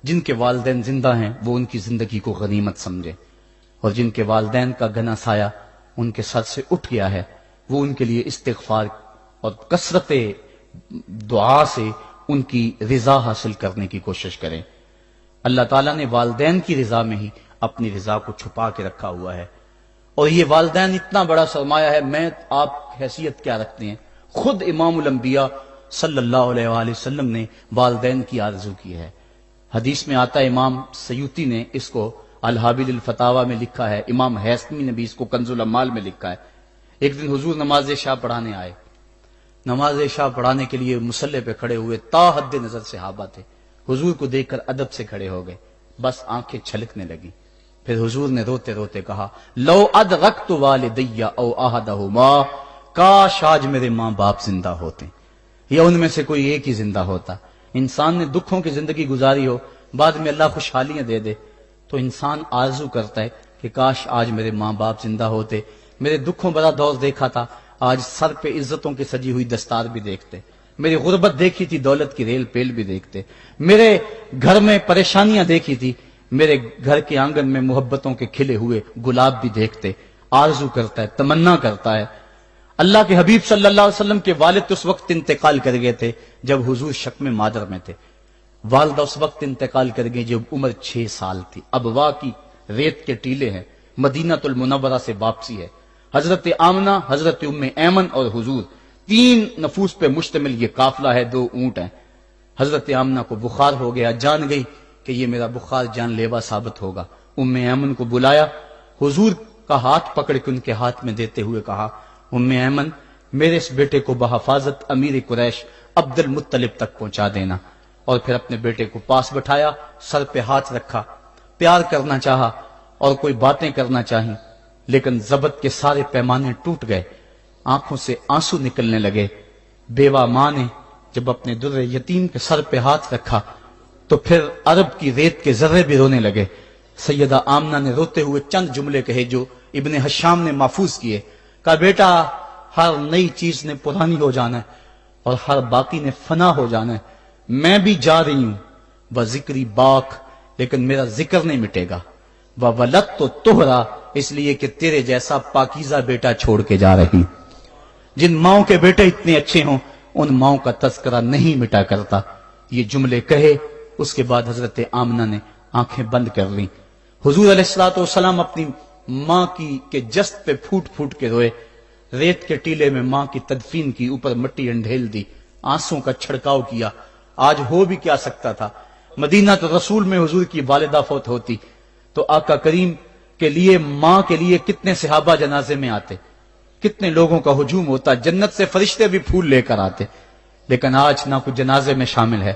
جن کے والدین زندہ ہیں وہ ان کی زندگی کو غنیمت سمجھے، اور جن کے والدین کا گنا سایہ ان کے سر سے اٹھ گیا ہے وہ ان کے لیے استغفار اور کثرت دعا سے ان کی رضا حاصل کرنے کی کوشش کریں۔ اللہ تعالیٰ نے والدین کی رضا میں ہی اپنی رضا کو چھپا کے رکھا ہوا ہے، اور یہ والدین اتنا بڑا سرمایہ ہے۔ میں آپ حیثیت کیا رکھتے ہیں؟ خود امام الانبیاء صلی اللہ علیہ وآلہ وسلم نے والدین کی آرزو کی ہے۔ حدیث میں آتا ہے، امام سیوطی نے اس کو الحابل الفتاوی میں لکھا ہے، امام حیثمی نے بھی اس کو کنز الاموال میں لکھا ہے۔ ایک دن حضور نماز عشاء پڑھانے آئے، نماز عشاء پڑھانے کے لیے مصلی پہ کھڑے ہوئے، تا حد نظر صحابہ تھے، حضور کو دیکھ کر ادب سے کھڑے ہو گئے، بس آنکھیں چھلکنے لگی۔ پھر حضور نے روتے روتے کہا، لو ادرکت والدی او احدہما، کاش آج میرے ماں باپ زندہ ہوتے یا ان میں سے کوئی ایک ہی زندہ ہوتا۔ انسان نے دکھوں کی زندگی گزاری ہو، بعد میں اللہ خوشحالیاں دے دے تو انسان آرزو کرتا ہے کہ کاش آج میرے ماں باپ زندہ ہوتے، میرے دکھوں بڑا دور دیکھا تھا، آج سر پہ عزتوں کی سجی ہوئی دستار بھی دیکھتے، میری غربت دیکھی تھی، دولت کی ریل پیل بھی دیکھتے، میرے گھر میں پریشانیاں دیکھی تھی، میرے گھر کے آنگن میں محبتوں کے کھلے ہوئے گلاب بھی دیکھتے۔ آرزو کرتا ہے، تمنا کرتا ہے۔ اللہ کے حبیب صلی اللہ علیہ وسلم کے والد اس وقت انتقال کر گئے تھے جب حضور شکم مادر میں تھے، والدہ اس وقت انتقال کر گئی جب عمر 6 سال تھی۔ ابوا کی ریت کے ٹیلے ہیں، مدینہ المنورہ سے واپسی ہے، حضرت آمنہ، حضرت ام ایمن اور حضور، 3 نفوس پہ مشتمل یہ قافلہ ہے، 2 اونٹ ہیں۔ حضرت آمنہ کو بخار ہو گیا، جان گئی کہ یہ میرا بخار جان لیوا ثابت ہوگا۔ ام ایمن کو بلایا، حضور کا ہاتھ پکڑ کے ان کے ہاتھ میں دیتے ہوئے کہا، ام ایمن میرے اس بیٹے کو بحفاظت امیر قریش عبد المطلب تک پہنچا دینا۔ اور پھر اپنے بیٹے کو پاس بٹھایا، سر پہ ہاتھ رکھا، پیار کرنا چاہا اور کوئی باتیں کرنا چاہیں، لیکن ضبط کے سارے پیمانے ٹوٹ گئے، آنکھوں سے آنسو نکلنے لگے۔ بیوہ ماں نے جب اپنے در یتیم کے سر پہ ہاتھ رکھا تو پھر عرب کی ریت کے ذرے بھی رونے لگے۔ سیدہ آمنہ نے روتے ہوئے چند جملے کہے جو ابن حشام نے محفوظ کیے، کہا بیٹا ہر نئی چیز نے پرانی ہو جانا ہے اور ہر باقی نے فنا ہو جانا ہے، میں بھی جا رہی ہوں، بذکری باک، لیکن میرا ذکر نہیں مٹے گا، وولدت تو تہرا، اس لیے کہ تیرے جیسا پاکیزہ بیٹا چھوڑ کے جا رہی۔ جن ماؤں کے بیٹے اتنے اچھے ہوں ان ماؤں کا تذکرہ نہیں مٹا کرتا۔ یہ جملے کہے، اس کے بعد حضرت آمنہ نے آنکھیں بند کر لیں۔ حضور علیہ الصلوۃ والسلام اپنی ماں کے جسد پہ پھوٹ پھوٹ کے روئے، ریت کے ٹیلے میں ماں کی تدفین کی، اوپر مٹی انڈھیل دی، آنسوں کا چھڑکاؤ کیا۔ آج ہو بھی کیا سکتا تھا، مدینہ تو رسول میں حضور کی والدہ فوت ہوتی تو آقا کریم کے لیے، ماں کے لیے کتنے صحابہ جنازے میں آتے، کتنے لوگوں کا ہجوم ہوتا، جنت سے فرشتے بھی پھول لے کر آتے، لیکن آج نہ کوئی جنازے میں شامل ہے۔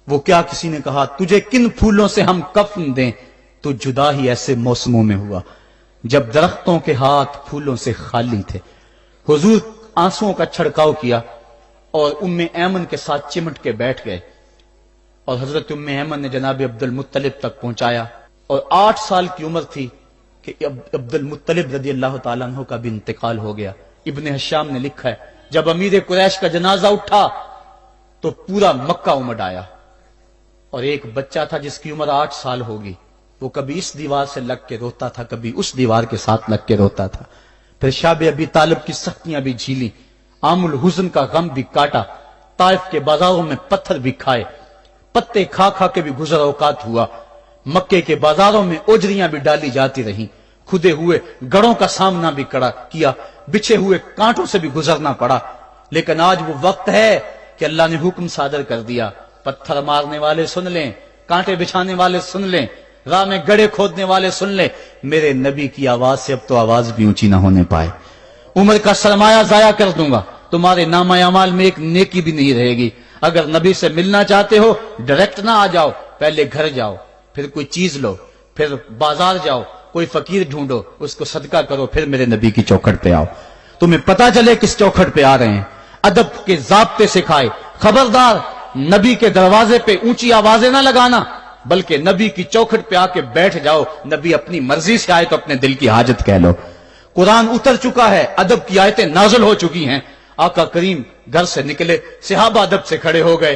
وہ کیا کسی نے کہا تجھے کن پھولوں سے ہم کفن دیں، تو جدا ہی ایسے موسموں میں ہوا جب درختوں کے ہاتھ پھولوں سے خالی تھے۔ حضور آنسوؤں کا چھڑکاؤ کیا اور ام ایمن کے ساتھ چمٹ کے بیٹھ گئے، اور حضرت ام ایمن نے جناب عبد المطلب تک پہنچایا، اور 8 سال کی عمر تھی کہ عبد المطلب رضی اللہ تعالیٰ عنہ کا بھی انتقال ہو گیا۔ ابن حشام نے لکھا ہے جب امیر قریش کا جنازہ اٹھا تو پورا مکہ امڈ آیا، اور ایک بچہ تھا جس کی عمر 8 سال ہوگی، وہ کبھی اس دیوار سے لگ کے روتا تھا، کبھی اس دیوار کے ساتھ لگ کے روتا تھا۔ پھر شاب ابی طالب کی سختیاں بھی جھیلی، عام الحزن کا غم بھی کاٹا، طائف کے بازاروں میں پتھر بھی کھائے، پتے کھا کھا کے بھی گزر اوقات ہوا، مکے کے بازاروں میں اوجریاں بھی ڈالی جاتی رہیں، کھدے ہوئے گڑوں کا سامنا بھی کیا، بچھے ہوئے کانٹوں سے بھی گزرنا پڑا۔ لیکن آج وہ وقت ہے کہ اللہ نے حکم صادر کر دیا، پتھر مارنے والے سن لیں، کانٹے بچھانے والے سن لیں، راہ میں گڑے کھودنے والے سن لیں، میرے نبی کی آواز سے اب تو آواز بھی اونچی نہ ہونے پائے۔ عمر کا سرمایہ ضائع کر دوں گا، تمہارے نامہ اعمال میں ایک نیکی بھی نہیں رہے گی۔ اگر نبی سے ملنا چاہتے ہو ڈائریکٹ نہ آ جاؤ، پہلے گھر جاؤ، پھر کوئی چیز لو، پھر بازار جاؤ، کوئی فقیر ڈھونڈو، اس کو صدقہ کرو، پھر میرے نبی کی چوکھٹ پہ آؤ، تمہیں پتا چلے کس چوکھٹ پہ آ رہے ہیں۔ ادب کے ضابطے سکھائے، خبردار نبی کے دروازے پہ اونچی آوازیں نہ لگانا، بلکہ نبی کی چوکھٹ پہ آ کے بیٹھ جاؤ، نبی اپنی مرضی سے آئے تو اپنے دل کی حاجت کہہ لو۔ قرآن اتر چکا ہے، ادب کی آیتیں نازل ہو چکی ہیں، آقا کریم گھر سے نکلے، صحابہ ادب سے کھڑے ہو گئے،